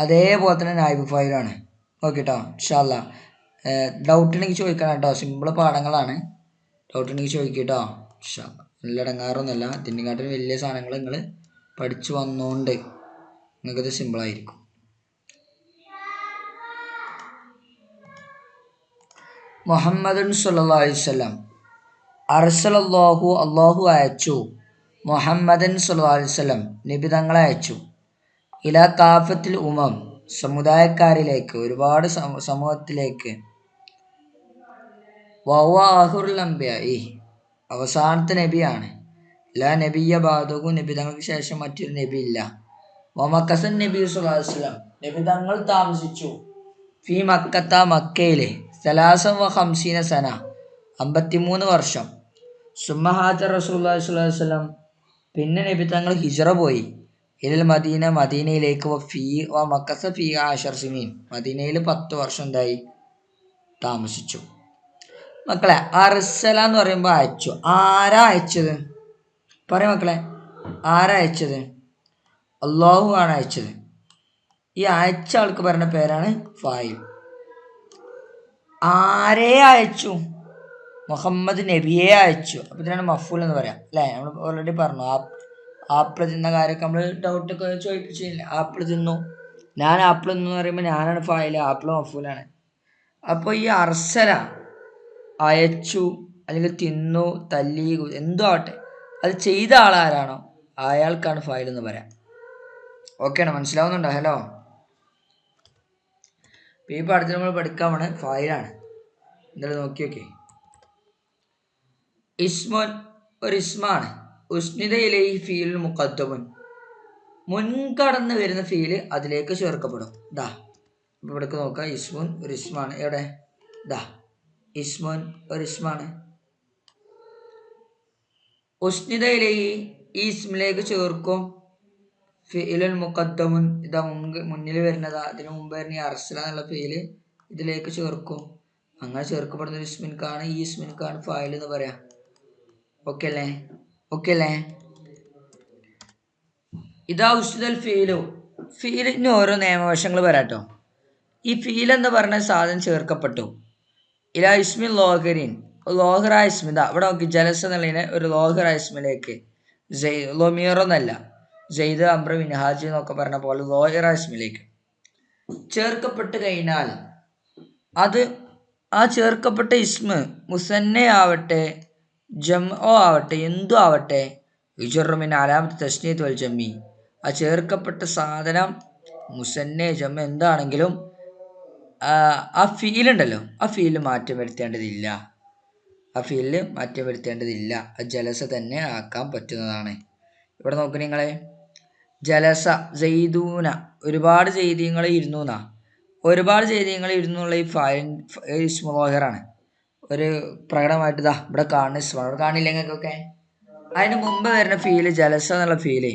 അതേപോലെ തന്നെ നായിബ് ഫായിലാണ്. ഓക്കെ കേട്ടോ, ഇൻഷാ അല്ലാ. ഡൗട്ട് ഉണ്ടെങ്കിൽ ചോദിക്കണം കേട്ടോ, സിമ്പിൾ പാഠങ്ങളാണ്. ഡൗട്ട് ഉണ്ടെങ്കിൽ ചോദിക്കുക കേട്ടോ, ഇൻഷാ അല്ലാ. നല്ല ഇടങ്ങാറൊന്നുമല്ല, ഇതിനെക്കാട്ടിലും വലിയ സാധനങ്ങൾ നിങ്ങൾ പഠിച്ചു വന്നോണ്ട് നിങ്ങൾക്കത് സിമ്പിളായിരിക്കും. മുഹമ്മദുൻ സല്ലല്ലാഹു അലൈഹി വസല്ലം അർസലല്ലാഹു, അള്ളാഹു അയച്ചു, മുഹമ്മദൻ സല്ലല്ലാഹു അലൈഹി വസല്ലം നബി തങ്ങളെ അയച്ചു, ഇലാ കാഫത്തിൽ ഉമം സമുദായക്കാരിലേക്ക്, ഒരുപാട് സമൂഹത്തിലേക്ക്, വഹുവ ആഖിറുൽ അംബിയാഇ അവസാനത്തെ നബിയാണ്, ലാ നബിയ്യ ബഅദഹു നബി തങ്ങൾക്ക് ശേഷം മറ്റൊരു നബി ഇല്ല, വമക്കസൻ നബി സല്ലല്ലാഹു അലൈഹി വസല്ലം നബി തങ്ങൾ താമസിച്ചു, ഫി മക്കത്ത മക്കയിലെ, സലാസൻ വ ഖംസീന സന 53 വർഷം, സുമ്മ ഹാജർ റസൂലുള്ളാഹി സ്വല്ലല്ലാഹു അലൈഹി വസല്ലം പിന്നെ നബി തങ്ങൾ ഹിജ്റ പോയി, ഇലൽ മദീന മദീനയിലേക്ക്, വ മക്കസ ഫി 10 സിനീൻ മദീനയിൽ 10 വർഷം എന്തായി താമസിച്ചു. മക്കളെ, അർസല എന്ന് പറയുമ്പോൾ അയച്ചു. ആരാ അയച്ചത്? പറയ മക്കളെ, ആരാ അയച്ചത്? അള്ളാഹു ആണ് അയച്ചത്. ഈ അയച്ച ആൾക്ക് പറഞ്ഞ പേരാണ് ഫായിൽ. ആരെ അയച്ചു? മുഹമ്മദ് നബിയെ അയച്ചു. അപ്പം ഇതിനാണ് മഫൂൽ എന്ന് പറയാം അല്ലേ? നമ്മൾ ഓൾറെഡി പറഞ്ഞു. ആപ്പിൾ തിന്ന കാര്യമൊക്കെ നമ്മൾ ഡൗട്ടൊക്കെ ചോദിപ്പിച്ചില്ല. ആപ്പിൾ തിന്നു, ഞാൻ ആപ്പിൾ തിന്നു എന്ന് പറയുമ്പോൾ ഞാനാണ് ഫായിൽ, ആപ്പിൾ മഫൂലാണ്. അപ്പോൾ ഈ അർസല അയച്ചു, അല്ലെങ്കിൽ തിന്നു, തല്ലി, എന്തോ ആവട്ടെ, അത് ചെയ്ത ആളാരാണോ അയാൾക്കാണ് ഫായിൽ എന്ന് പറയാം. ഓക്കെയാണോ? മനസ്സിലാവുന്നുണ്ടോ? ഹലോ, ഈ പാഠത്തിൽ നമ്മൾ പഠിക്കാൻ പോണ ഫായിലാണ്. എന്തായാലും നോക്കി നോക്കി. ഇസ്മുൻ ഒരു ഇസ്മാണ്, ഉസ്നിദയിലേഹി ഫീൽ മുഖദ്ദമുൻ മുൻകടന്ന് വരുന്ന ഫീല് അതിലേക്ക് ചേർക്കപ്പെടും. ദാ ഇപ്പോൾ ഇവിടേക്ക് നോക്കാം. ഇസ്മുൻ ഒരു ഇസ്മാണ്. എവിടെ? ദാ ഇസ്മുൻ ഒരു ഇസ്മാണ്. ഉസ്നിദയിലേഹി ഈ ഇസ്മിലേക്ക് ചേർക്കും ഫീലുൽ മുഖദ്ദമുൻ, ഇതാ മുന്നിൽ വരുന്നതാ, അതിന് മുമ്പ് വരുന്ന ഈ അർസല എന്നുള്ള ഫീല് ഇതിലേക്ക് ചേർക്കും. അങ്ങനെ ചേർക്കപ്പെടുന്ന ഒരു ഇസ്മിൻകാണ്, ഈ ഇസ്മിൻകാണ് ഫായിൽ എന്ന് പറയാം. ഓക്കെ അല്ലേ? ഓക്കെ അല്ലേ? ഇതാ ഉസ്നിദൽ ഫീലു, ഫീലിന് ഓരോ നിയമവശങ്ങൾ വരാട്ടോ. ഈ ഫീൽ എന്ന് പറഞ്ഞ സാധനം ചേർക്കപ്പെട്ടു ഇലാ ഇസ്മിൻ ലോഹറിൻ, ലോഹറായ ഇസ്മിത. ഇവിടെ നോക്കി, ജലസ എന്നുള്ളതിനെ ഒരു ലോഹറായ ഇസ്മിലേക്ക്, ലൊമീറൊന്നല്ല, ജെയ്ദ് അംബ്ര മിൻഹാജ് എന്നൊക്കെ പറഞ്ഞ പോലെ ലോഹറായ ഇസ്മിലേക്ക് ചേർക്കപ്പെട്ട് കഴിഞ്ഞാൽ അത് ആ ചേർക്കപ്പെട്ട ഇസ്മ മുസന്നെ ആവട്ടെ ജംഒ ആവട്ടെ എന്തു ആവട്ടെ, യുജറുമിൻ അലാമത്ത് തസ്നിയത്ത് വൽ ജമ്മി, ആ ചേർക്കപ്പെട്ട സാധനം മുസന്നെ ജമ്മ എന്താണെങ്കിലും ആ ഫീലുണ്ടല്ലോ, ആ ഫീലിൽ മാറ്റം വരുത്തേണ്ടതില്ല. ആ ഫീലിൽ മാറ്റം വരുത്തേണ്ടതില്ല. ആ ജലസ തന്നെ ആക്കാൻ പറ്റുന്നതാണ്. ഇവിടെ നോക്കൂ നിങ്ങളെ, ജലസ ജെയ്ദൂന, ഒരുപാട് ജെയ്ദീങ്ങൾ ഇരുന്നു എന്നാ, ഒരുപാട് ജെയ്ദീങ്ങൾ ഇരുന്നുള്ള ഈ ഫായിൽ ഇസ്മുലോഹറാണ്. ഒരു പ്രകടമായിട്ട് ഇതാ ഇവിടെ കാണുന്ന ഇസ്മാണ്. ഇവിടെ കാണില്ല നിങ്ങൾക്കൊക്കെ? അതിന് മുമ്പ് വരുന്ന ഫീല് ജലസ എന്നുള്ള ഫീല്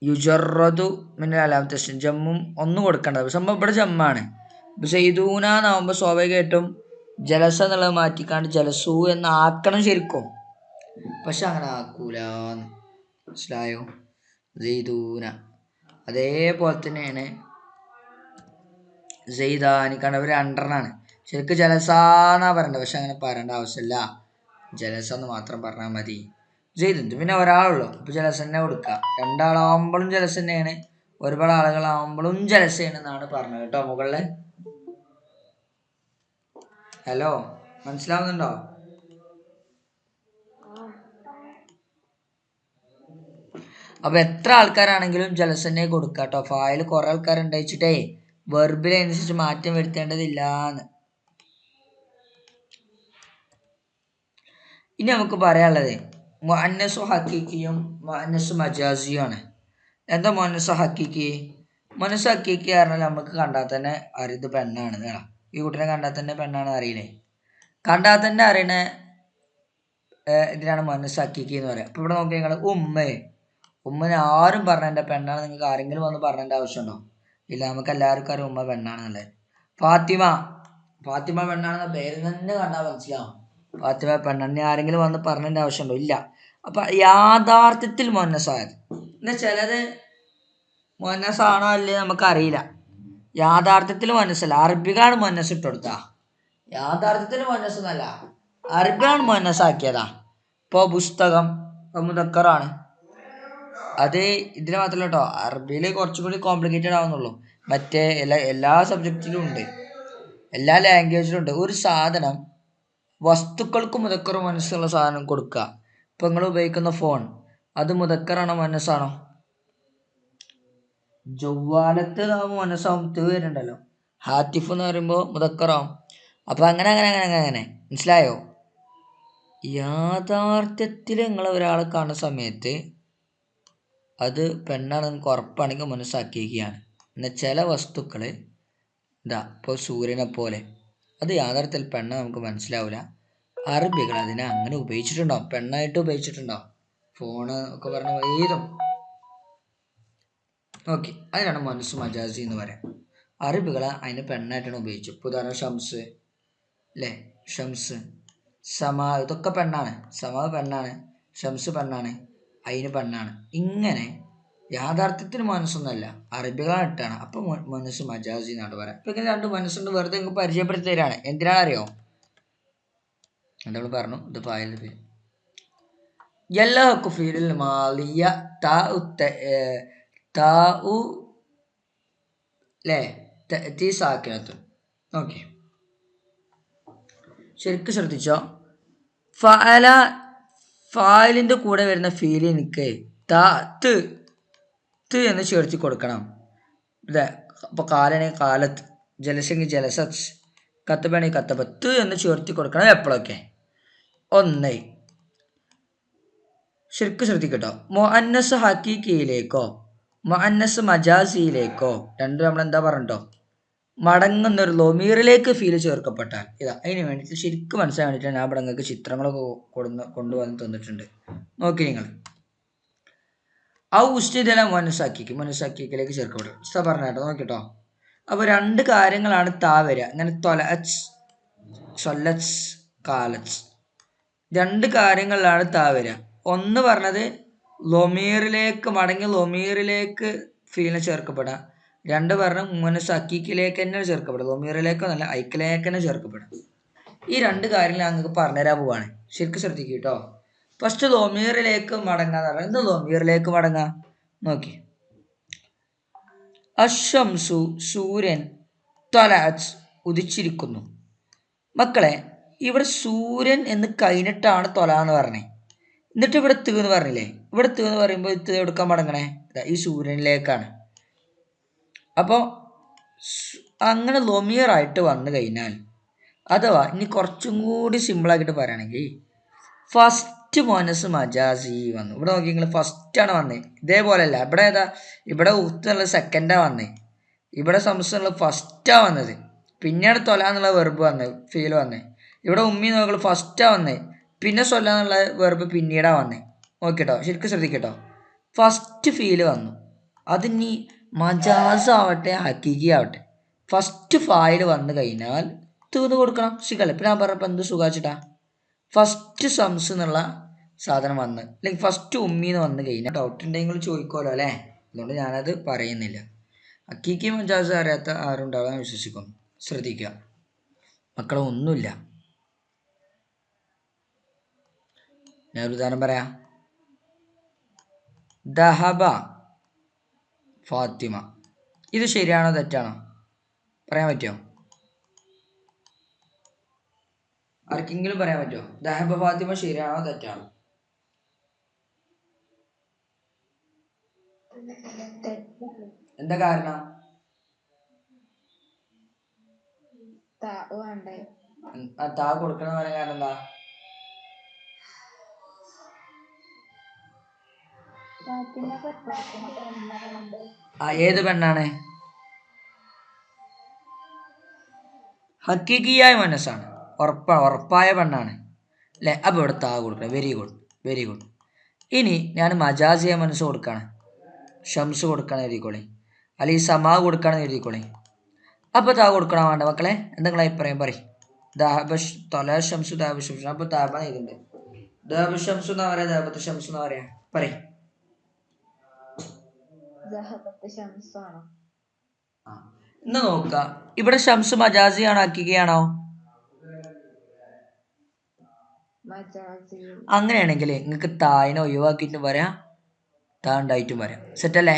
യുജറദു മിനൽ അലാമത്ത് തസ്നിയ, ജമ്മും ഒന്നും കൊടുക്കേണ്ടത്. സംഭവം ഇവിടെ ജമ്മാണ്. ഇപ്പം സെയ്ദൂന എന്നാകുമ്പോൾ സ്വാഭാവികമായിട്ടും ജലസ എന്നുള്ളത് മാറ്റിക്കാണ്ട് ജലസു എന്ന് ആക്കണം ശരിക്കും. പക്ഷെ അങ്ങനെ ആക്കൂല. മനസ്സിലായോ? സെയ്ദൂന അതേപോലെ തന്നെയാണ് സെയ്ദാനി, കാരണം അവർ രണ്ടെണ്ണാണ്. ശരിക്കും ജലസാന്നാ പറയണ്ടത്, പക്ഷെ അങ്ങനെ പറയേണ്ട ആവശ്യമില്ല. ജലസ എന്ന് മാത്രം പറഞ്ഞാൽ മതി. ജെയ്ദ് പിന്നെ ഒരാളുള്ളൂ, അപ്പോൾ ജലസ തന്നെ കൊടുക്കുക. രണ്ടാളാവുമ്പോഴും ജലസ തന്നെയാണ്, ഒരുപാട് ആളുകളാവുമ്പോഴും ജലസയാണ് എന്നാണ് പറഞ്ഞത് കേട്ടോ മുകളിൽ. ഹലോ, മനസ്സിലാവുന്നുണ്ടോ? അപ്പോൾ എത്ര ആൾക്കാരാണെങ്കിലും ജലസ തന്നെ കൊടുക്കുക കേട്ടോ. ഫായിൽ കുറേ ആൾക്കാരുണ്ടായിച്ചിട്ടേ വെർബിനനുസരിച്ച് മാറ്റം വരുത്തേണ്ടതില്ലാന്ന്. ഇനി നമുക്ക് പറയാനുള്ളത് മുഅന്നസു ഹക്കീക്കിയും മുഅന്നസു മജാസിയുമാണ്. എന്താ മുഅന്നസു ഹക്കീക്കി? മുഅന്നസു ഹക്കീക്കി പറഞ്ഞാൽ നമുക്ക് കണ്ടാൽ തന്നെ അറിയത് പെണ്ണാണ്. ഈ കുട്ടീനെ കണ്ടാൽ തന്നെ പെണ്ണാണെന്ന് അറിയില്ലേ? കണ്ടാൽ തന്നെ അറിയണ ഇതിനാണ് മുഅന്നസു ഹക്കീക്കി എന്ന് പറയുക. അപ്പോൾ ഇവിടെ നോക്കി നിങ്ങൾ, ഉമ്മനെ ആരും പറഞ്ഞ എൻ്റെ പെണ്ണാണ്, നിങ്ങൾക്ക് ആരെങ്കിലും വന്ന് പറഞ്ഞതിൻ്റെ ആവശ്യമുണ്ടോ? ഇല്ല, നമുക്ക് എല്ലാവർക്കും അറിയാം ഉമ്മ പെണ്ണാണെന്നുള്ളത്. ഫാത്തിമ പെണ്ണാണെന്ന പേര് തന്നെ കണ്ടാൽ മനസ്സിലാവും ഫാത്തിമ പെണ്ണെന്നെ ആരെങ്കിലും വന്ന് പറഞ്ഞതിൻ്റെ ആവശ്യമുണ്ടോ? ഇല്ല. അപ്പം യാഥാർത്ഥ്യത്തിൽ മുഅന്നസായത് എന്നാൽ ചിലത് മുന്നസാണോ അല്ലേ നമുക്കറിയില്ല. യാഥാർത്ഥ്യത്തിൽ മുന്നസല്ല, അറബികളാണ് മുന്നസ് ഇട്ട് കൊടുത്താ. യാഥാർത്ഥ്യത്തിൽ മുന്നസൊന്നല്ല, അറബികളാണ് മുന്നസാക്കിയതാ. ഇപ്പോൾ പുസ്തകം മുദക്കറാണ്. അത് ഇതിന് മാത്രമല്ല കേട്ടോ, അറബിയിൽ കുറച്ചും കൂടി കോംപ്ലിക്കേറ്റഡ് ആവുന്നുള്ളൂ. മറ്റേ എല്ലാ സബ്ജക്റ്റിലും ഉണ്ട്, എല്ലാ ലാംഗ്വേജിലും ഉണ്ട്. ഒരു സാധനം വസ്തുക്കൾക്ക് മുതക്കറ മനസ്സുള്ള സാധനം കൊടുക്കുക. ഇപ്പം നിങ്ങൾ ഉപയോഗിക്കുന്ന ഫോൺ അത് മുതക്കറാണോ മനസ്സാണോ? ജവ്വാലത്ത് നാമ മനസ്സാവും, വരുന്നുണ്ടല്ലോ. ഹാത്തിഫ് എന്ന് പറയുമ്പോൾ മുതക്കറാവും. അപ്പം അങ്ങനെ അങ്ങനെ അങ്ങനെ അങ്ങനെ അങ്ങനെ മനസ്സിലായോ? യാഥാർത്ഥ്യത്തിൽ നിങ്ങൾ ഒരാളെ കാണുന്ന സമയത്ത് അത് പെണ്ണാണ് നിങ്ങൾക്ക് ഉറപ്പാണെങ്കിൽ മനസ്സാക്കിയിരിക്കുകയാണ്. എന്നാൽ ചില വസ്തുക്കൾ ഇപ്പോൾ സൂര്യനെ പോലെ അത് യാഥാർത്ഥ്യത്തിൽ പെണ്ണ നമുക്ക് മനസ്സിലാവില്ല. അറബികൾ അതിനെ അങ്ങനെ ഉപയോഗിച്ചിട്ടുണ്ടാവും, പെണ്ണായിട്ട് ഉപയോഗിച്ചിട്ടുണ്ടാവും. ഫോണ് ഒക്കെ പറഞ്ഞ ഏതും ഓക്കെ, അതിനാണ് മനസ്സ് മജാസി എന്ന് പറയാം. അറബികൾ അതിന് പെണ്ണായിട്ടാണ് ഉപയോഗിച്ചത്. ഇപ്പോൾ ഉദാഹരണം ഷംസ് അല്ലേ, ഷംസ്, സമാ, ഇതൊക്കെ പെണ്ണാണ്. സമാ പെണ്ണാണ്, ഷംസ് പെണ്ണാണ്, അതിന് പെണ്ണാണ്. ഇങ്ങനെ യാഥാർത്ഥ്യത്തിന് മനസ്സൊന്നല്ല, അറബികളാണ് ഇട്ടാണ്. അപ്പം മനസ്സ് മജാസി എന്നാണ് പറയാം. ഇപ്പം ഇങ്ങനെ രണ്ട് മനസ്സുണ്ട്, വെറുതെ നിങ്ങൾക്ക് പരിചയപ്പെടുത്തി തരാണ്. എന്തിനാണെന്നറിയോ? നമ്മൾ പറഞ്ഞു ഇത് ഫായിലിൻ്റെ പേര്. എല്ലാ കുഫീലിൽ മാലിയ സാക്കിനത്തും. ഓക്കെ, ശരിക്കും ശ്രദ്ധിച്ചോ. ഫായിലിൻ്റെ കൂടെ വരുന്ന ഫീലിനിക്ക് ത് എന്ന് ചേർത്തി കൊടുക്കണം. ഇതെ അപ്പോൾ കാലാണെങ്കിൽ കാലത്ത്, ജലസെങ്കിൽ ജലസത്ത്, കത്തബാണെങ്കിൽ കത്തബത്ത് എന്ന് ചേർത്തി കൊടുക്കണം എപ്പോഴൊക്കെ. ഒന്ന്, ശരിക്കും ശ്രദ്ധിക്കട്ടോ, മുഅന്നസ് ഹക്കീക്കിയിലേക്കോ മുഅന്നസ് മജാസിയിലേക്കോ രണ്ടും നമ്മളെന്താ പറഞ്ഞോ മടങ്ങുന്നൊരു ലൊമീറിലേക്ക് ഫീൽ ചേർക്കപ്പെട്ടാൽ അതിന് വേണ്ടിയിട്ട് ശരിക്കും മനസ്സിലാൻ വേണ്ടിയിട്ടാണ് ഞാൻ ഇവിടെ നിങ്ങൾക്ക് ചിത്രങ്ങളൊക്കെ കൊണ്ടുവന്ന് തന്നിട്ടുണ്ട്. നോക്കി നിങ്ങൾ. ഉസ്തിദല മനസ്സാക്കിക്കിലേക്ക് ചേർക്കപ്പെടും. പറഞ്ഞ കേട്ടോ, നോക്കിട്ടോ. അപ്പോൾ രണ്ട് കാര്യങ്ങളാണ് വരിക. ഇങ്ങനെ കാലച്ച് രണ്ട് കാര്യങ്ങളിലാണ് വരിക. ഒന്ന് പറഞ്ഞത് ലൊമീറിലേക്ക് മടങ്ങി ലൊമീറിലേക്ക് ഫീലിനെ ചേർക്കപ്പെടാം. രണ്ട് പറഞ്ഞ മനസ്സാക്കിക്കിലേക്ക് തന്നെ ചേർക്കപ്പെടും. ലൊമീറിലേക്കൊന്നല്ല, ഐക്കിലേക്ക് തന്നെ ചേർക്കപ്പെടും. ഈ രണ്ട് കാര്യങ്ങൾ ഞങ്ങൾക്ക് പറഞ്ഞുതരാൻ പോവാണ്. ശരിക്കും ശ്രദ്ധിക്കും കേട്ടോ. ഫസ്റ്റ് ലൊമീറിലേക്ക് മടങ്ങാന്ന് പറഞ്ഞാൽ എന്ത് ലൊമീറിലേക്ക് മടങ്ങാം നോക്കി. അശംസു സൂര്യൻ ത്വലഅത് ഉദിച്ചിരിക്കുന്നു. മക്കളെ, ഇവിടെ സൂര്യൻ എന്ന് കഴിഞ്ഞിട്ടാണ് തൊല എന്ന് പറഞ്ഞേ. എന്നിട്ട് ഇവിടെ ത് എന്ന് പറഞ്ഞില്ലേ. ഇവിടെ ത് എന്ന് പറയുമ്പോൾ ഇത് എടുക്കാൻ മടങ്ങണേ ഈ സൂര്യനിലേക്കാണ്. അപ്പോൾ അങ്ങനെ ലൊമീറായിട്ട് വന്നു കഴിഞ്ഞാൽ, അഥവാ ഇനി കുറച്ചും കൂടി സിമ്പിളാക്കിയിട്ട് പറയുകയാണെങ്കിൽ ഫസ്റ്റ് മനസ്സ് മജാസി വന്നു. ഇവിടെ നോക്കി നിങ്ങൾ, ഫസ്റ്റാണ് വന്നേ. ഇതേപോലെയല്ല, ഇവിടെ ഇവിടെ ഉത്ത് എന്നുള്ള സെക്കൻഡാണ് വന്നേ. ഇവിടെ സംസ്ഥാനമുള്ള ഫസ്റ്റാണ് വന്നത്. പിന്നെയാണ് തൊല എന്നുള്ള വെർബ് വന്നത്, ഫീൽ വന്നേ. ഇവിടെ ഉമ്മി നോക്കുമ്പോൾ ഫസ്റ്റാണ് വന്നേ. പിന്നെ സൊല്ല എന്നുള്ള വെർബ് പിന്നീടാണ് വന്നേ. നോക്കിട്ടോ, ശരിക്കും ശ്രദ്ധിക്കട്ടോ. ഫസ്റ്റ് ഫീല് വന്നു. അതിനി മജാസ് ആവട്ടെ ഹക്കീക്കി ആവട്ടെ, ഫസ്റ്റ് ഫായിൽ വന്നു കഴിഞ്ഞാൽ തീർന്ന് കൊടുക്കണം. സുഖമല്ലേ? ഇപ്പം ഞാൻ പറഞ്ഞപ്പോൾ എന്ത് സുഖാച്ചിട്ടാ. ഫസ്റ്റ് സംസ് എന്നുള്ള സാധനം വന്ന്, അല്ലെങ്കിൽ ഫസ്റ്റ് ഉമ്മീന്ന് വന്നു കഴിഞ്ഞാൽ ഡൗട്ട് ഉണ്ടെങ്കിൽ ചോദിക്കുമല്ലോ അല്ലേ. അതുകൊണ്ട് ഞാനത് പറയുന്നില്ല. ഹക്കീക്കി മജാസ് അറിയാത്ത ആരുണ്ടാവാൻ വിശ്വസിക്കുന്നു. ശ്രദ്ധിക്കുക മക്കളെ, ഒന്നുമില്ല. ഞാനൊരു ഉദാഹരണം പറയാം. ദഹബ ഫാത്തിമ. ഇത് ശരിയാണോ തെറ്റാണോ പറയാൻ പറ്റുമോ? ആർക്കെങ്കിലും പറയാൻ പറ്റുമോ? ദഹബ ഫാത്തിമ ശരിയാണോ തെറ്റാണോ? എന്താ കാരണം? താ കൊടുക്കണ പറയാൻ കാരണം എന്താ? ഏത് പെണ്ണാണ്? ഹക്കീക്കിയായ മനസ്സാണ്, ഉറപ്പായ പെണ്ണാണ് അല്ലേ. അപ്പോൾ ഇവിടെ താ കൊടുക്കണം. Very good, very good. ഇനി ഞാൻ മജാസിയ മനസ്സ് കൊടുക്കുകയാണ്. ഷംസ് കൊടുക്കുകയാണ് എഴുതിക്കോളി, അല്ലെങ്കിൽ സമാ കൊടുക്കുകയാണെന്ന് എഴുതിക്കോളി. അപ്പോൾ താ കൊടുക്കണം വേണ്ട മക്കളെ? എന്തെങ്കിലും അഭിപ്രായം പറയും. തൊല ഷംസു ദാബ് ഷംസു. അപ്പോൾ താബ ഇതുണ്ട്. ദാബ് ഷംസു എന്നാ പറയാ, ദാബത്ത് ഷംസു എന്നാ പറയാ, പറയും. ഇന്ന് നോക്ക, ഇവിടെ ഷംസ് മജാസിയാണോ ഹക്കീഖിയാണോ? അങ്ങനെയാണെങ്കിൽ നിങ്ങൾക്ക് തായിനെ ഒഴിവാക്കിയിട്ട് പറയാം, താ ഉണ്ടായിട്ടും പറയാം. സെറ്റല്ലേ?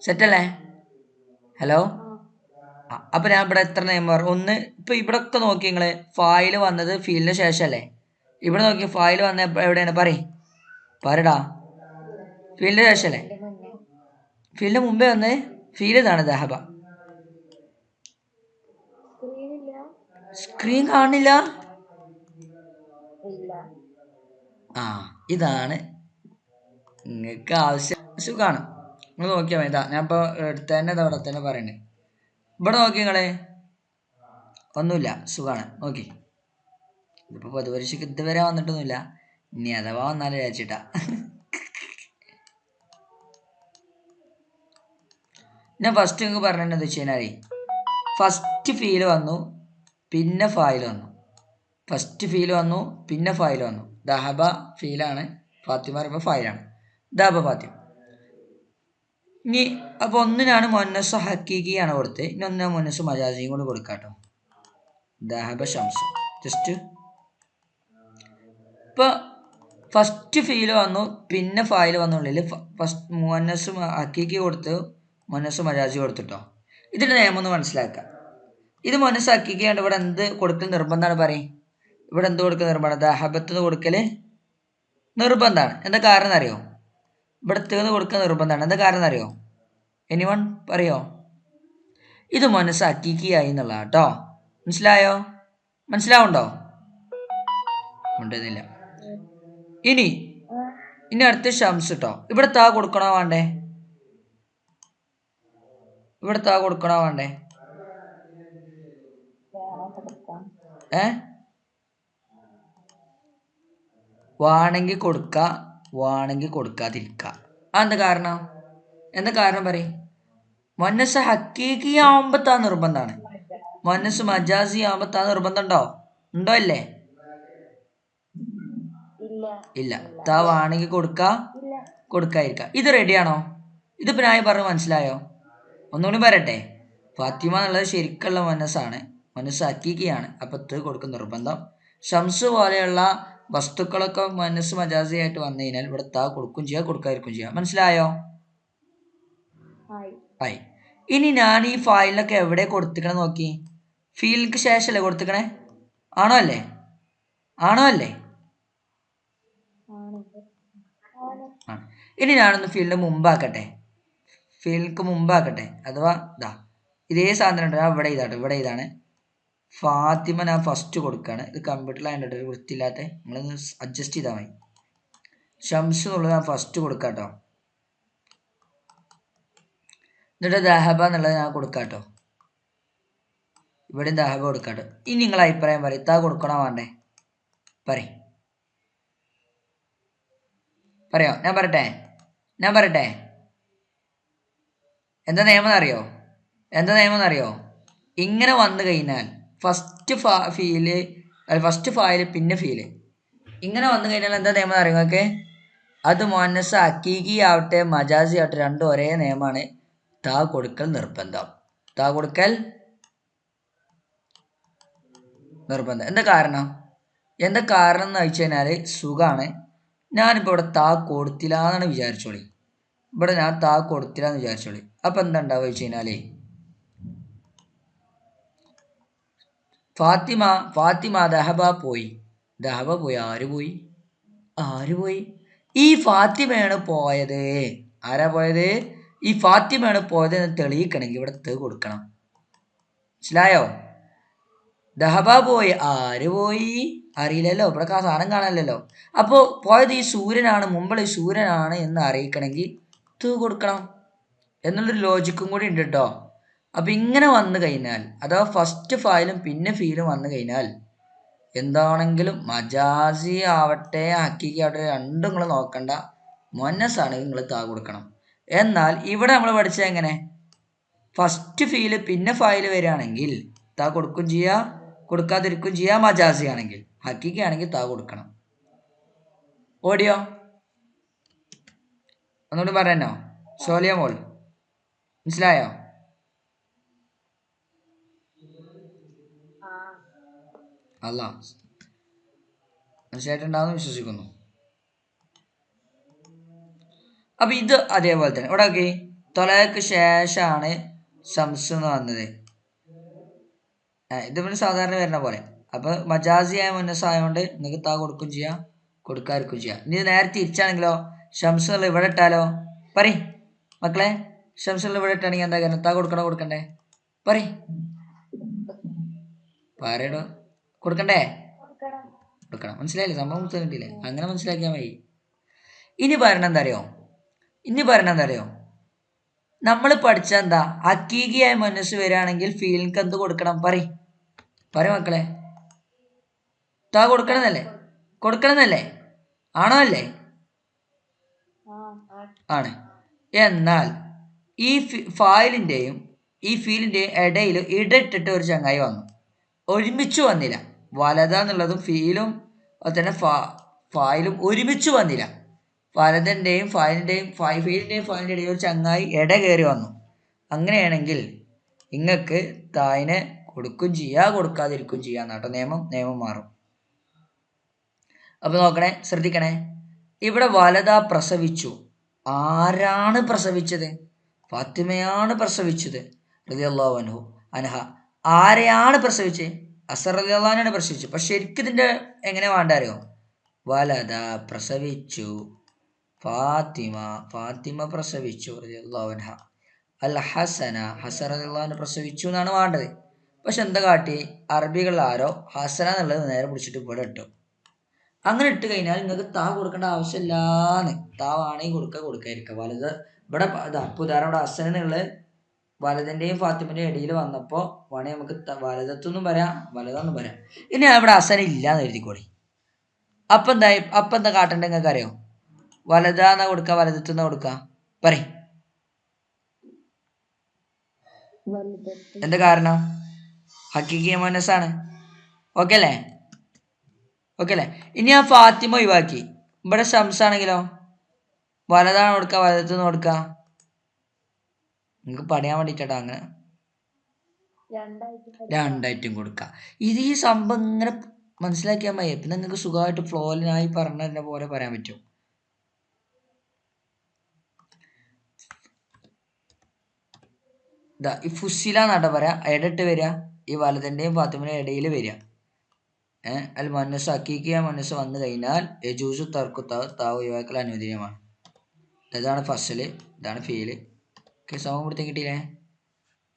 സെറ്റല്ലേ? ഹലോ. അപ്പൊ ഞാൻ ഇവിടെ എത്ര നിയമം പറഞ്ഞു? ഒന്ന്, ഇപ്പൊ ഇവിടെ ഒക്കെ നോക്കി നിങ്ങള് ഫായിൽ വന്നത് ഫീലിന് ശേഷമല്ലേ? ഇവിടെ നോക്കി ഫായിൽ വന്ന എവിടെയാണ്? പറയടാ. ഫീലിന് ശേഷല്ലേ? ഫീലിന് മുമ്പേ വന്ന് ഫീൽ ഇതാണ് ദഹബ. സ്ക്രീൻ കാണില്ല. ആ, ഇതാണ് നിങ്ങൾക്ക് ആവശ്യം. സുഖാണ്, നിങ്ങൾ നോക്കിയാൽ മതി. ഞാൻ ഇപ്പോൾ എടുത്ത തന്നെ അവിടെ തന്നെ പറയണേ. ഇവിടെ നോക്കി നിങ്ങളെ, ഒന്നുമില്ല, സുഖാണ്. നോക്കി, ഇതിപ്പോൾ പൊതുപരീക്ഷയ്ക്ക് ഇതുവരെ വന്നിട്ടൊന്നുമില്ല, ഇനി അഥവാ വന്നാലും വിചാരിച്ചിട്ടാ. ഞാൻ ഫസ്റ്റ് നിങ്ങൾക്ക് പറഞ്ഞത് വെച്ച് കഴിഞ്ഞാൽ, ഫസ്റ്റ് ഫീൽ വന്നു, പിന്നെ ഫായിൽ വന്നു. ഫസ്റ്റ് ഫീൽ വന്നു, പിന്നെ ഫായിൽ വന്നു. ദഹബ ഫീലാണ്, ഫാത്തിമ പറയുമ്പോൾ ഫായിലാണ്. ദഹബ ഫാത്തിമ. ഇനി അപ്പോൾ ഒന്നിനാണ് മുന്നസ് ഹക്കീഖിയാണ് കൊടുത്ത്, ഇനി ഒന്നിനാണ് മുന്നസ് മജാസിയും കൂടി കൊടുക്കാം കേട്ടോ. ദഹബ ഷംസ്. ജസ്റ്റ് ഇപ്പോൾ ഫസ്റ്റ് ഫീൽ വന്നു, പിന്നെ ഫായിൽ വന്നുള്ളിൽ ഫസ്റ്റ് മുന്നസ് ഹക്കീഖി കൊടുത്ത്, മുന്നസ് മജാസി കൊടുത്തിട്ടോ. ഇതിൻ്റെ നിയമം ഒന്ന് മനസ്സിലാക്കുക. ഇത് മുന്നസ് ഹക്കീഖിയാണ്. ഇവിടെ എന്ത് കൊടുക്കൽ നിർബന്ധമാണ് പറയും? ഇവിടെ എന്ത് കൊടുക്കൽ നിർബന്ധമാണ്? ദഹബത്ത് കൊടുക്കൽ നിർബന്ധമാണ്. എന്താ കാരണം അറിയോ? ഇവിടെ തീർന്ന് കൊടുക്കൽ നിർബന്ധമാണ്. എന്താ കാരണം അറിയോ? എനിവൺ പറയോ? ഇത് മുന്നസ് ഹക്കീഖിയായി എന്നുള്ള കേട്ടോ. മനസ്സിലായോ? മനസ്സിലാവുണ്ടോ? ഉണ്ടെന്നില്ല. ഇനി അടുത്ത ഷംസ് കേട്ടോ. ഇവിടെ താ കൊടുക്കണോ വേണ്ടേ? ഇവിടെ താ കൊടുക്കണോ വേണ്ടേ? വാണെങ്കിൽ കൊടുക്ക, വാണെങ്കിൽ കൊടുക്കാതിരിക്ക. അതെന്താ കാരണം? എന്താ കാരണം പറയും? മുന്നസ് ഹക്കീഖി ആവുമ്പോ താ നിർബന്ധമാണ്. മുന്നസ് മജാസി ആവുമ്പോ താ നിർബന്ധം ഉണ്ടോ? ഉണ്ടോ? അല്ലേ? ഇല്ല. താ വാണെങ്കിൽ കൊടുക്ക, കൊടുക്കാതിരിക്ക. ഇത് റെഡിയാണോ? ഇതിപ്പോ ഞാൻ പറഞ്ഞു മനസ്സിലായോ? ഒന്നുകൂടി പറയട്ടെ. ഫാത്തിമ എന്നുള്ളത് ശരിക്കുള്ള മുന്നസാണ്, മുന്നസ് ഹക്കീഖിയാണ്. അപ്പൊ ത് കൊടുക്കുന്ന നിർബന്ധം. ഷംസ് പോലെയുള്ള വസ്തുക്കളൊക്കെ മുന്നസ് മജാസി ആയിട്ട് വന്നു കഴിഞ്ഞാൽ ഇവിടെ താ കൊടുക്കും ചെയ്യാം, കൊടുക്കാതിരിക്കും ചെയ്യാം. മനസ്സിലായോ? ആയി. ഇനി ഞാൻ ഈ ഫായിലൊക്കെ എവിടെ കൊടുത്തിക്കണേ നോക്കി. ഫീലിക്ക് ശേഷമല്ലേ കൊടുത്തിക്കണേ? ആണോ അല്ലേ? ആണോ അല്ലേ? ആണ്. ഇനി ഞാനൊന്ന് ഫീലിന് മുമ്പാക്കട്ടെ. ഫീലിക്ക് മുമ്പാക്കട്ടെ. അഥവാ ഇതാ ഇതേ സാധനം ഉണ്ട്. ഞാൻ ഇവിടെ ഇതാട്ടോ, ഇവിടെ ഇതാണ് ഫാത്തിമ. ഞാൻ ഫസ്റ്റ് കൊടുക്കുകയാണ്. ഇത് കമ്പ്യൂട്ടറിലായിട്ട് ഒരു വൃത്തിയില്ലാത്ത, നിങ്ങളൊന്ന് അഡ്ജസ്റ്റ് ചെയ്താൽ മതി. ഷംസ് എന്നുള്ളത് ഞാൻ ഫസ്റ്റ് കൊടുക്കാം കേട്ടോ. എന്നിട്ട് ദഹബ എന്നുള്ളത് ഞാൻ കൊടുക്കാം കേട്ടോ. ഇവിടെ ദഹബ കൊടുക്കാം കേട്ടോ. ഇനി നിങ്ങളെ അഭിപ്രായം പറയും, ഇത്താ കൊടുക്കണോ വേണ്ടേ? പറയോ? ഞാൻ പറയട്ടെ. എന്താ നിയമം അറിയോ? ഇങ്ങനെ വന്നു കഴിഞ്ഞാൽ ഫസ്റ്റ് ഫായിൽ പിന്നെ ഫീല് ഇങ്ങനെ വന്നു കഴിഞ്ഞാൽ എന്താ നിയമം അറിയോ നിങ്ങൾക്ക്? അത് മുന്നസ് ഹക്കീഖി ആവട്ടെ മജാസി ആവട്ടെ രണ്ടും ഒരേ നിയമമാണ്. താ കൊടുക്കൽ നിർബന്ധം. എന്താ കാരണം എന്ന് വെച്ച് കഴിഞ്ഞാൽ സുഖാണ്. ഞാനിപ്പോൾ ഇവിടെ താ കൊടുത്തില്ല എന്നാണ് വിചാരിച്ചോളി. ഇവിടെ ഞാൻ താ കൊടുത്തില്ല എന്ന് വിചാരിച്ചോളി. അപ്പം എന്താ ഉണ്ടാവുക വെച്ച് കഴിഞ്ഞാൽ, ഫാത്തിമ ദഹബ പോയി. ആര് പോയി? ഈ ഫാത്തിമയാണ് പോയത്. ആരാ പോയത്? ഈ ഫാത്തിമയാണ് പോയത് എന്ന് തെളിയിക്കണമെങ്കിൽ ഇവിടെ ത് കൊടുക്കണം. മനസ്സിലായോ? ദഹബ പോയി, ആര് പോയി അറിയില്ലല്ലോ. ഇവിടെ സാധനം കാണാനല്ലോ. അപ്പോൾ പോയത് ഈ സൂര്യനാണ്, മുമ്പുള്ള ഈ സൂര്യനാണ് എന്ന് അറിയിക്കണമെങ്കിൽ ത് കൊടുക്കണം എന്നുള്ളൊരു ലോജിക്കും കൂടി ഉണ്ട് കേട്ടോ. അപ്പം ഇങ്ങനെ വന്നു കഴിഞ്ഞാൽ, അഥവാ ഫസ്റ്റ് ഫായിലും പിന്നെ ഫീലും വന്നു കഴിഞ്ഞാൽ എന്താണെങ്കിലും മജാസി ആവട്ടെ ഹക്കീഖി ആവട്ടെ രണ്ടും നിങ്ങൾ നോക്കണ്ട, മുന്നസാണെങ്കിൽ നിങ്ങൾ താ കൊടുക്കണം. എന്നാൽ ഇവിടെ നമ്മൾ പഠിച്ചത് എങ്ങനെ? ഫസ്റ്റ് ഫീല് പിന്നെ ഫായിൽ വരികയാണെങ്കിൽ താ കൊടുക്കും ചെയ്യുക, കൊടുക്കാതിരിക്കും ചെയ്യുക. മജാസി ആണെങ്കിൽ, ഹക്കീഖി ആണെങ്കിൽ താ കൊടുക്കണം. ഓടിയോ? ഒന്നുകൂടി പറയാനോ? സോലിയ മോൾ മനസ്സിലായോ? അല്ല മനസ്സിലായിട്ടുണ്ടാവുമെന്ന് വിശ്വസിക്കുന്നു. അപ്പൊ ഇത് അതേപോലെ തന്നെ ഇവിടെ നോക്കി, തൊലക്ക് ശേഷമാണ് ശംസ് എന്ന് വന്നത്. ഇത് പിന്നെ സാധാരണ വരുന്ന പോലെ. അപ്പൊ മജാസിയായ മുന്നസായോണ്ട് നിങ്ങൾക്ക് താ കൊടുക്കും ചെയ്യാം, കൊടുക്കാതിരിക്കും ചെയ്യാം. ഇനി നേരെ തിരിച്ചാണെങ്കിലോ, ഷംസ് എന്നുള്ള ഇവിടെ ഇട്ടാലോ? പറ മക്കളെ, ഷംസ് എന്നുള്ള ഇവിടെ ഇട്ടാണെങ്കിൽ എന്താ കാരണം? താ കൊടുക്കണോ കൊടുക്കണ്ടേ? പറയടോ, കൊടുക്കണ്ടേ? കൊടുക്കണം. മനസ്സിലായില്ലേ? സംഭവം കിട്ടിയില്ലേ? അങ്ങനെ മനസ്സിലാക്കിയാൽ മതി. ഇനി പറയണ എന്താ അറിയോ? നമ്മൾ പഠിച്ച എന്താ, ഹക്കീകിയായ മനസ്സ് വരികയാണെങ്കിൽ ഫീലിംഗ് എന്ത് കൊടുക്കണം? പറ മക്കളെ. താ കൊടുക്കണമെന്നല്ലേ? ആണോ അല്ലേ? ആണ്. എന്നാൽ ഈ ഫായിലിൻ്റെയും ഈ ഫീലിൻ്റെയും ഇടയിൽ ഇടയിട്ടിട്ട് ഒരു ചങ്ങായി വന്നു, ഒരുമിച്ച് വന്നില്ല. വലത എന്നുള്ളതും ഫീലും അതുപോലെ തന്നെ ഫായിലും ഒരുമിച്ച് വന്നില്ല. വലതിൻ്റെയും ഫീലിൻ്റെയും ഫായിലിൻ്റെയും ഇടയിൽ ഒരു ചങ്ങായി ഇട കയറി വന്നു. അങ്ങനെയാണെങ്കിൽ നിങ്ങൾക്ക് തായിനെ കൊടുക്കും ചെയ്യാ, കൊടുക്കാതിരിക്കും ചെയ്യാന്നാട്ടോ നിയമം മാറും. അപ്പൊ നോക്കണേ, ശ്രദ്ധിക്കണേ. ഇവിടെ വലത പ്രസവിച്ചു. ആരാണ് പ്രസവിച്ചത്? ഫാത്തിമയാണ് പ്രസവിച്ചത് റളിയല്ലാഹു അൻഹ. ആരെയാണ് പ്രസവിച്ചത്? അസർ റളിയല്ലാഹുവിനാണ് പ്രസവിച്ചത്. പക്ഷെ ശരിക്കും ഇതിന്റെ എങ്ങനെ വേണ്ട അറിയോ? വലത പ്രസവിച്ചു, ഫാത്തിമ പ്രസവിച്ചു റളിയല്ലാഹു അൻഹ. അൽ ഹസൻ റളിയല്ലാഹു പ്രസവിച്ചു എന്നാണ് വേണ്ടത്. പക്ഷെ എന്താ കാട്ടി, അറബികളിൽ ആരോ ഹസന എന്നുള്ളത് നേരെ പിടിച്ചിട്ട് ഇവിടെ ഇട്ടു. അങ്ങനെ ഇട്ട് കഴിഞ്ഞാൽ നിങ്ങൾക്ക് താ കൊടുക്കേണ്ട ആവശ്യമില്ലാന്ന്. താ ആണെങ്കിൽ കൊടുക്കാതിരിക്കുക. വലത് ഇവിടെ ഇപ്പൊ ഉദാഹരണം ഇവിടെ ഹസൻ എന്നുള്ളത് വലതിന്റെയും ഫാത്തിമന്റെയും ഇടയിൽ വന്നപ്പോൾ വേണമെങ്കിൽ നമുക്ക് വലതത്തൊന്നും പറയാം, വലതെന്നും പറയാം. ഇനി അവിടെ ഹസൻ ഇല്ലാന്ന് എഴുതിക്കോളി. അപ്പൊ എന്താ കാട്ടേണ്ടത് നിങ്ങൾക്ക് അറിയോ? വലതാന്നാ കൊടുക്കുക, വലതത്തെന്നാ കൊടുക്കുക? പറയും. എന്താ കാരണം? ഹക്കീക്കിയ മനസ്സാണ്. ഓക്കെ അല്ലേ? ഇനി ആ ഫാത്തിമ ഒഴിവാക്കി, ഇവിടെ ഷംസാണെങ്കിലോ വലതാണ് കൊടുക്കുക, വലതെന്ന് കൊടുക്കുക? നിങ്ങൾക്ക് പഠിയാൻ വേണ്ടിട്ടാ അങ്ങനെ രണ്ടായിട്ടും കൊടുക്കുക. ഇത് ഈ സംഭവം ഇങ്ങനെ മനസ്സിലാക്കിയാൽ മതി. പിന്നെ നിങ്ങൾക്ക് സുഖമായിട്ട് ഫ്ലോലിനായി പറഞ്ഞ പോലെ പറയാൻ പറ്റും. ഈ ഫുസില എന്നാട്ടോ പറയാ, ഇടയിട്ട് വരിക, ഈ വലതിന്റെയും ഫാത്തിമയുടെയും ഇടയിൽ വരിക. അൽ മനസ്സ് ഹക്കീക്കിയ മനസ്സ് വന്നു കഴിഞ്ഞാൽ യജൂസു തർക്കു താവ് ഒഴിവാക്കൽ അനുവദനീയമാണ്. ഇതാണ് ഫസല്, ഇതാണ് ഫീല്. സമയം കൊടുത്ത് കിട്ടിയില്ലേ?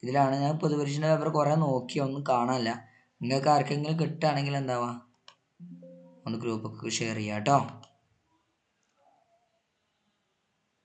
ഇതിലാണ് ഞാൻ പൊതുപരീക്ഷയുടെ പേപ്പർ കുറെ നോക്കി, ഒന്നും കാണാനില്ല. നിങ്ങൾക്ക് ആർക്കെങ്കിലും കിട്ടുകയാണെങ്കിൽ എന്താവാ, ഒന്ന് ഗ്രൂപ്പൊക്കെ ഷെയർ ചെയ്യാം കേട്ടോ.